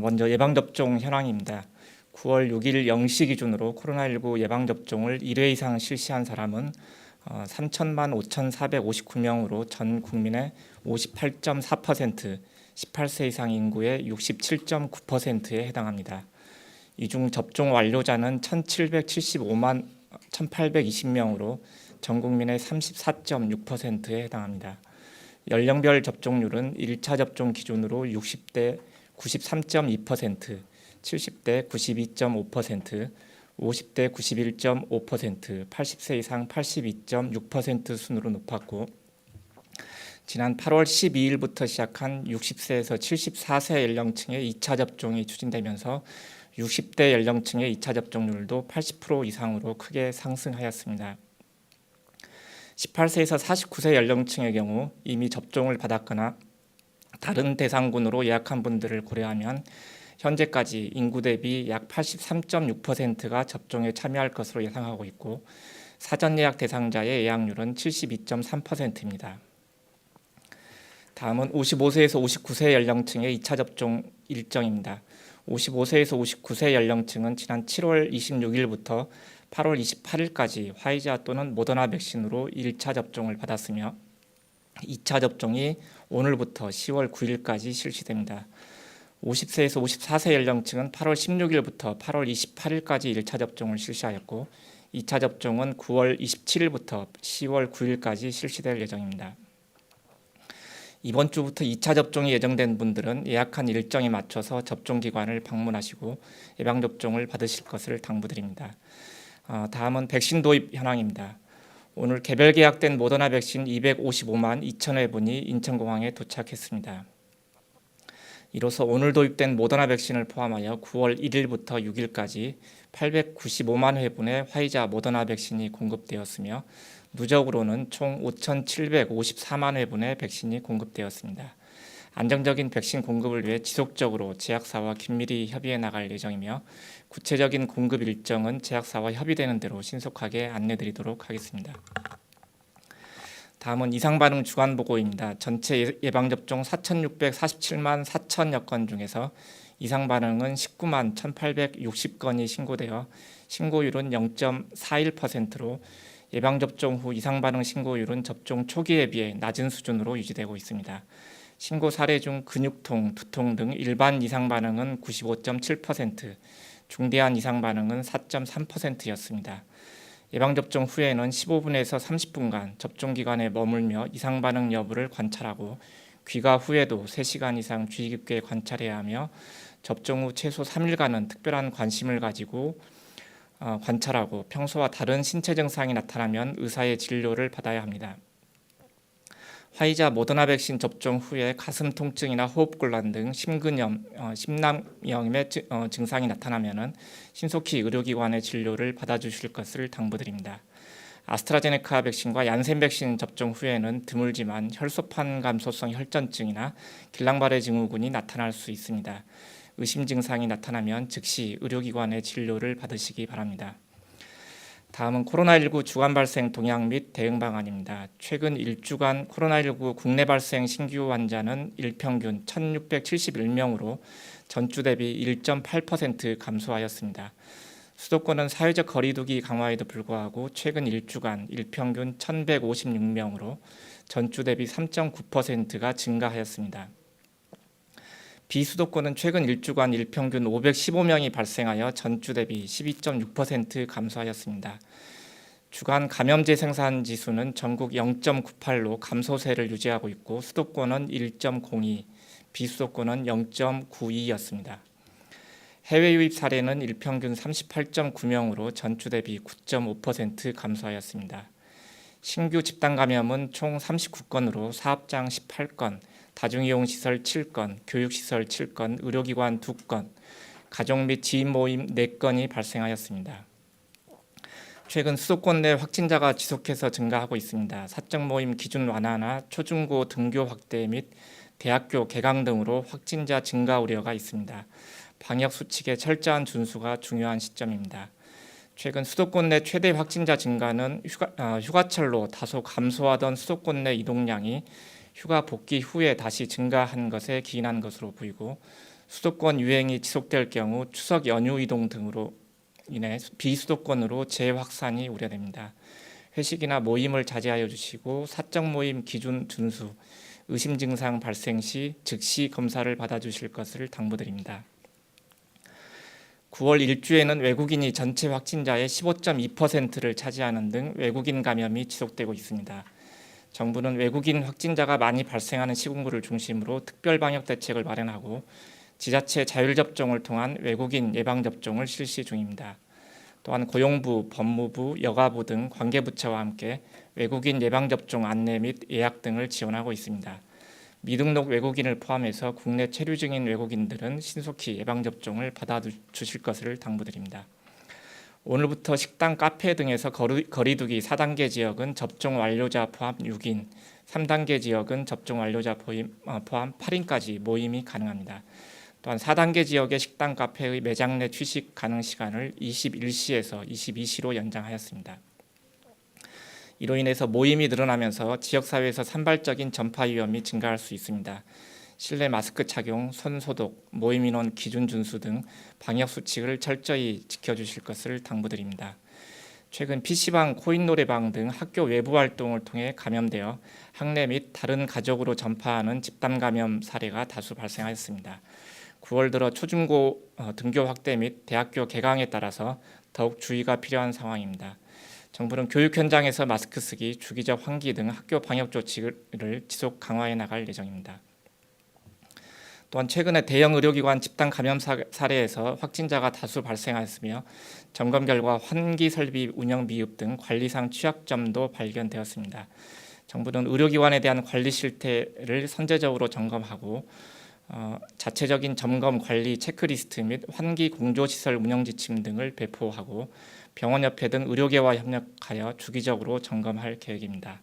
먼저 예방접종 현황입니다. 9월 6일 0시 기준으로 코로나19 예방접종을 1회 이상 실시한 사람은 3천만 5,459명으로 전 국민의 58.4%, 18세 이상 인구의 67.9%에 해당합니다. 이 중 접종 완료자는 1,775만 1,820명으로 전 국민의 34.6%에 해당합니다. 연령별 접종률은 1차 접종 기준으로 60대 93.2%, 70대 92.5%, 50대 91.5%, 80세 이상 82.6% 순으로 높았고, 지난 8월 12일부터 시작한 60세에서 74세 연령층의 2차 접종이 추진되면서 60대 연령층의 2차 접종률도 80% 이상으로 크게 상승하였습니다. 18세에서 49세 연령층의 경우 이미 접종을 받았거나 다른 대상군으로 예약한 분들을 고려하면 현재까지 인구 대비 약 83.6%가 접종에 참여할 것으로 예상하고 있고, 사전 예약 대상자의 예약률은 72.3%입니다. 다음은 55세에서 59세 연령층의 2차 접종 일정입니다. 55세에서 59세 연령층은 지난 7월 26일부터 8월 28일까지 화이자 또는 모더나 백신으로 1차 접종을 받았으며 2차 접종이 오늘부터 10월 9일까지 실시됩니다. 50세에서 54세 연령층은 8월 16일부터 8월 28일까지 1차 접종을 실시하였고 2차 접종은 9월 27일부터 10월 9일까지 실시될 예정입니다. 이번 주부터 2차 접종이 예정된 분들은 예약한 일정에 맞춰서 접종기관을 방문하시고 예방접종을 받으실 것을 당부드립니다. 다음은 백신 도입 현황입니다. 오늘 개별 계약된 모더나 백신 255만 2천 회분이 인천공항에 도착했습니다. 이로써 오늘 도입된 모더나 백신을 포함하여 9월 1일부터 6일까지 895만 회분의 화이자 모더나 백신이 공급되었으며 누적으로는 총 5,754만 회분의 백신이 공급되었습니다. 안정적인 백신 공급을 위해 지속적으로 제약사와 긴밀히 협의해 나갈 예정이며 구체적인 공급 일정은 제약사와 협의되는 대로 신속하게 안내드리도록 하겠습니다. 다음은 이상반응 주간 보고입니다. 전체 예방접종 4,647만 4천여 건 중에서 이상반응은 19만 1,860건이 신고되어 신고율은 0.41%로 예방접종 후 이상반응 신고율은 접종 초기에 비해 낮은 수준으로 유지되고 있습니다. 신고 사례 중 근육통, 두통 등 일반 이상 반응은 95.7%, 중대한 이상 반응은 4.3%였습니다. 예방접종 후에는 15분에서 30분간 접종기관에 머물며 이상 반응 여부를 관찰하고 귀가 후에도 3시간 이상 주의 깊게 관찰해야 하며 접종 후 최소 3일간은 특별한 관심을 가지고 관찰하고 평소와 다른 신체 증상이 나타나면 의사의 진료를 받아야 합니다. 화이자 모더나 백신 접종 후에 가슴 통증이나 호흡곤란 등 심근염, 심낭염의 증상이 나타나면 신속히 의료기관의 진료를 받아주실 것을 당부드립니다. 아스트라제네카 백신과 얀센 백신 접종 후에는 드물지만 혈소판 감소성 혈전증이나 길랑발해 증후군이 나타날 수 있습니다. 의심 증상이 나타나면 즉시 의료기관의 진료를 받으시기 바랍니다. 다음은 코로나19 주간 발생 동향 및 대응 방안입니다. 최근 1주간 코로나19 국내 발생 신규 환자는 일평균 1,671명으로 전주 대비 1.8% 감소하였습니다. 수도권은 사회적 거리두기 강화에도 불구하고 최근 1주간 일평균 1,156명으로 전주 대비 3.9%가 증가하였습니다. 비수도권은 최근 1주간 일평균 515명이 발생하여 전주 대비 12.6% 감소하였습니다. 주간 감염제 생산 지수는 전국 0.98로 감소세를 유지하고 있고 수도권은 1.02, 비수도권은 0.92였습니다. 해외 유입 사례는 일평균 38.9명으로 전주 대비 9.5% 감소하였습니다. 신규 집단 감염은 총 39건으로 사업장 18건, 다중이용시설 7건, 교육시설 7건, 의료기관 2건, 가족 및 지인 모임 4건이 발생하였습니다. 최근 수도권 내 확진자가 지속해서 증가하고 있습니다. 사적 모임 기준 완화나 초중고 등교 확대 및 대학교 개강 등으로 확진자 증가 우려가 있습니다. 방역 수칙의 철저한 준수가 중요한 시점입니다. 최근 수도권 내 최대 확진자 증가는 휴가철로 다소 감소하던 수도권 내 이동량이 휴가 복귀 후에 다시 증가한 것에 기인한 것으로 보이고 수도권 유행이 지속될 경우 추석 연휴 이동 등으로 인해 비수도권으로 재확산이 우려됩니다. 회식이나 모임을 자제하여 주시고 사적 모임 기준 준수, 의심 증상 발생 시 즉시 검사를 받아주실 것을 당부드립니다. 9월 1주에는 외국인이 전체 확진자의 15.2%를 차지하는 등 외국인 감염이 지속되고 있습니다. 정부는 외국인 확진자가 많이 발생하는 시군구를 중심으로 특별 방역 대책을 마련하고 지자체 자율접종을 통한 외국인 예방접종을 실시 중입니다. 또한 고용부, 법무부, 여가부 등 관계부처와 함께 외국인 예방접종 안내 및 예약 등을 지원하고 있습니다. 미등록 외국인을 포함해서 국내 체류 중인 외국인들은 신속히 예방접종을 받아주실 것을 당부드립니다. 오늘부터 식당, 카페 등에서 거리두기 4단계 지역은 접종 완료자 포함 6인, 3단계 지역은 접종 완료자 포함 8인까지 모임이 가능합니다. 또한 4단계 지역의 식당, 카페의 매장 내 취식 가능 시간을 21시에서 22시로 연장하였습니다. 이로 인해서 모임이 늘어나면서 지역사회에서 산발적인 전파 위험이 증가할 수 있습니다. 실내 마스크 착용, 손 소독, 모임 인원 기준 준수 등 방역 수칙을 철저히 지켜주실 것을 당부드립니다. 최근 PC방, 코인 노래방 등 학교 외부 활동을 통해 감염되어 학내 및 다른 가족으로 전파하는 집단 감염 사례가 다수 발생하였습니다. 9월 들어 초중고 등교 확대 및 대학교 개강에 따라서 더욱 주의가 필요한 상황입니다. 정부는 교육 현장에서 마스크 쓰기, 주기적 환기 등 학교 방역 조치를 지속 강화해 나갈 예정입니다. 또한 최근에 대형 의료기관 집단 감염 사례에서 확진자가 다수 발생하였으며 점검 결과 환기 설비 운영 미흡 등 관리상 취약점도 발견되었습니다. 정부는 의료기관에 대한 관리 실태를 선제적으로 점검하고 자체적인 점검 관리 체크리스트 및 환기 공조시설 운영 지침 등을 배포하고 병원협회 등 의료계와 협력하여 주기적으로 점검할 계획입니다.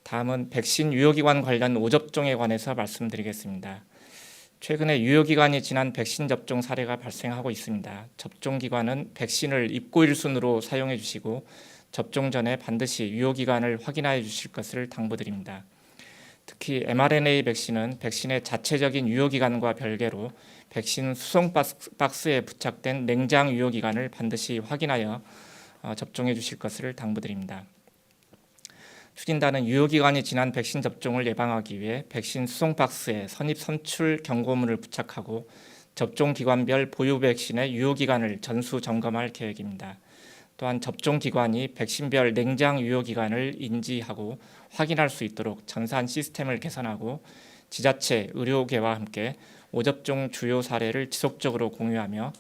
다음은 백신 유효기간 관련 오접종에 관해서 말씀드리겠습니다. 최근에 유효기간이 지난 백신 접종 사례가 발생하고 있습니다. 접종기관은 백신을 입고 일순으로 사용해 주시고 접종 전에 반드시 유효기간을 확인하여 주실 것을 당부드립니다. 특히 mRNA 백신은 백신의 자체적인 유효기간과 별개로 백신 수송 박스에 부착된 냉장 유효기간을 반드시 확인하여 접종해 주실 것을 당부드립니다. 추진단은 유효기간이 지난 백신 접종을 예방하기 위해 백신 수송 박스에 선입 선출 경고문을 부착하고 접종 기관별 보유 백신의 유효기간을 전수 점검할 계획입니다. 또한 접종 기관이 백신별 냉장 유효기간을 인지하고 확인할 수 있도록 전산 시스템을 개선하고 지자체, 의료계와 함께 오접종 주요 사례를 지속적으로 공유하며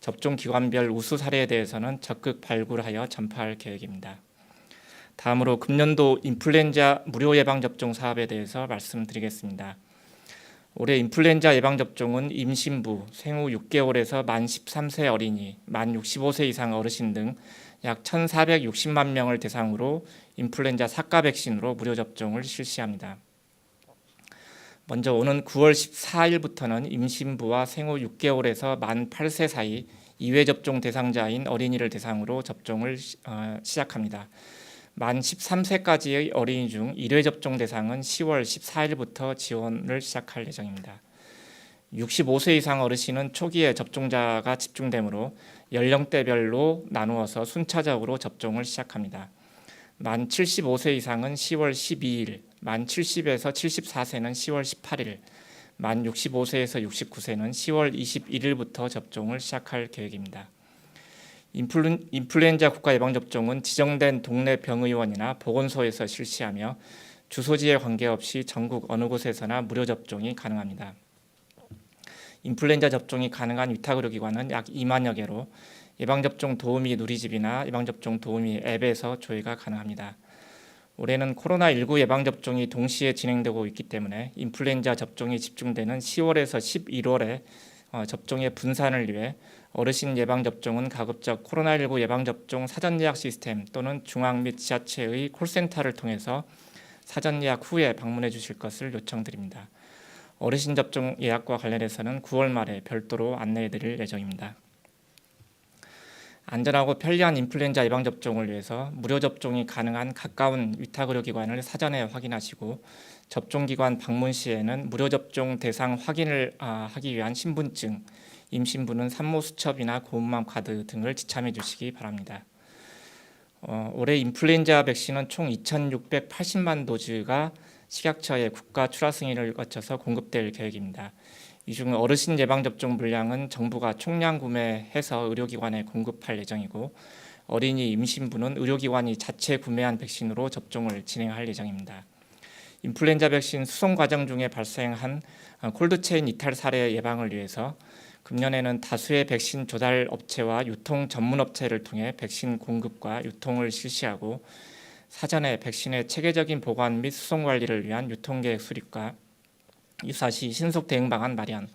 접종 기관별 우수 사례에 대해서는 적극 발굴하여 전파할 계획입니다. 다음으로 금년도 인플루엔자 무료 예방접종 사업에 대해서 말씀드리겠습니다. 올해 인플루엔자 예방접종은 임신부, 생후 6개월에서 만 13세 어린이, 만 65세 이상 어르신 등 약 1,460만 명을 대상으로 인플루엔자 사가 백신으로 무료 접종을 실시합니다. 먼저 오는 9월 14일부터는 임신부와 생후 6개월에서 만 8세 사이 2회 접종 대상자인 어린이를 대상으로 접종을 시작합니다. 만 13세까지의 어린이 중 1회 접종 대상은 10월 14일부터 지원을 시작할 예정입니다. 65세 이상 어르신은 초기에 접종자가 집중되므로 연령대별로 나누어서 순차적으로 접종을 시작합니다. 만 75세 이상은 10월 12일, 만 70에서 74세는 10월 18일, 만 65세에서 69세는 10월 21일부터 접종을 시작할 계획입니다. 인플루엔자 국가 예방접종은 지정된 동네 병의원이나 보건소에서 실시하며 주소지에 관계없이 전국 어느 곳에서나 무료 접종이 가능합니다. 인플루엔자 접종이 가능한 위탁의료기관은 약 2만여 개로 예방접종 도우미 누리집이나 예방접종 도우미 앱에서 조회가 가능합니다. 올해는 코로나19 예방접종이 동시에 진행되고 있기 때문에 인플루엔자 접종이 집중되는 10월에서 11월에 접종의 분산을 위해 어르신 예방접종은 가급적 코로나19 예방접종 사전예약 시스템 또는 중앙 및 지자체의 콜센터를 통해서 사전예약 후에 방문해 주실 것을 요청드립니다. 어르신 접종 예약과 관련해서는 9월 말에 별도로 안내해 드릴 예정입니다. 안전하고 편리한 인플루엔자 예방접종을 위해서 무료 접종이 가능한 가까운 위탁의료기관을 사전에 확인하시고 접종기관 방문 시에는 무료 접종 대상 확인을 하기 위한 신분증, 임신부는 산모수첩이나 고운맘 카드 등을 지참해 주시기 바랍니다. 올해 인플루엔자 백신은 총 2,680만 도즈가 식약처의 국가 출하 승인을 거쳐서 공급될 계획입니다. 이 중 어르신 예방접종 물량은 정부가 총량 구매해서 의료기관에 공급할 예정이고 어린이 임신부는 의료기관이 자체 구매한 백신으로 접종을 진행할 예정입니다. 인플루엔자 백신 수송 과정 중에 발생한 콜드체인 이탈 사례 예방을 위해서 금년에는 다수의 백신 조달 업체와 유통 전문 업체를 통해 백신 공급과 유통을 실시하고 사전에 백신의 체계적인 보관 및 수송 관리를 위한 유통계획 수립과 유사시 신속 대응 방안 마련,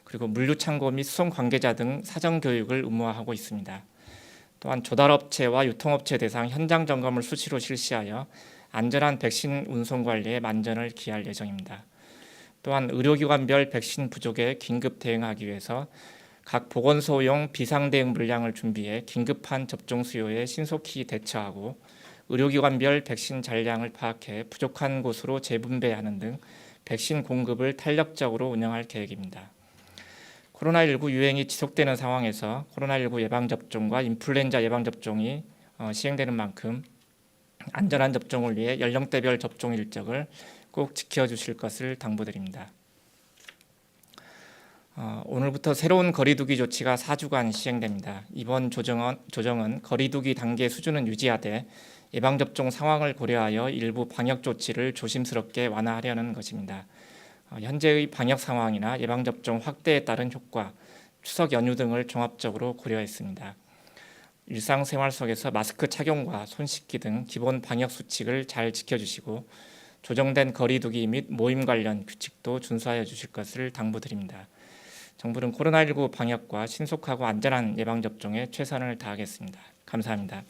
그리고 물류 창고 및 수송 관계자 등 사전 교육을 의무화하고 있습니다. 또한 조달업체와 유통업체 대상 현장 점검을 수시로 실시하여 안전한 백신 운송 관리에 만전을 기할 예정입니다. 또한 의료기관별 백신 부족에 긴급 대응하기 위해서 각 보건소용 비상대응 물량을 준비해 긴급한 접종 수요에 신속히 대처하고 의료기관별 백신 잔량을 파악해 부족한 곳으로 재분배하는 등 백신 공급을 탄력적으로 운영할 계획입니다. 코로나19 유행이 지속되는 상황에서 코로나19 예방접종과 인플루엔자 예방접종이 시행되는 만큼 안전한 접종을 위해 연령대별 접종 일정을 꼭 지켜주실 것을 당부드립니다. 오늘부터 새로운 거리두기 조치가 4주간 시행됩니다. 이번 조정은 거리두기 단계 수준은 유지하되 예방접종 상황을 고려하여 일부 방역 조치를 조심스럽게 완화하려는 것입니다. 현재의 방역 상황이나 예방접종 확대에 따른 효과, 추석 연휴 등을 종합적으로 고려했습니다. 일상생활 속에서 마스크 착용과 손 씻기 등 기본 방역 수칙을 잘 지켜주시고 조정된 거리두기 및 모임 관련 규칙도 준수하여 주실 것을 당부드립니다. 정부는 코로나19 방역과 신속하고 안전한 예방접종에 최선을 다하겠습니다. 감사합니다.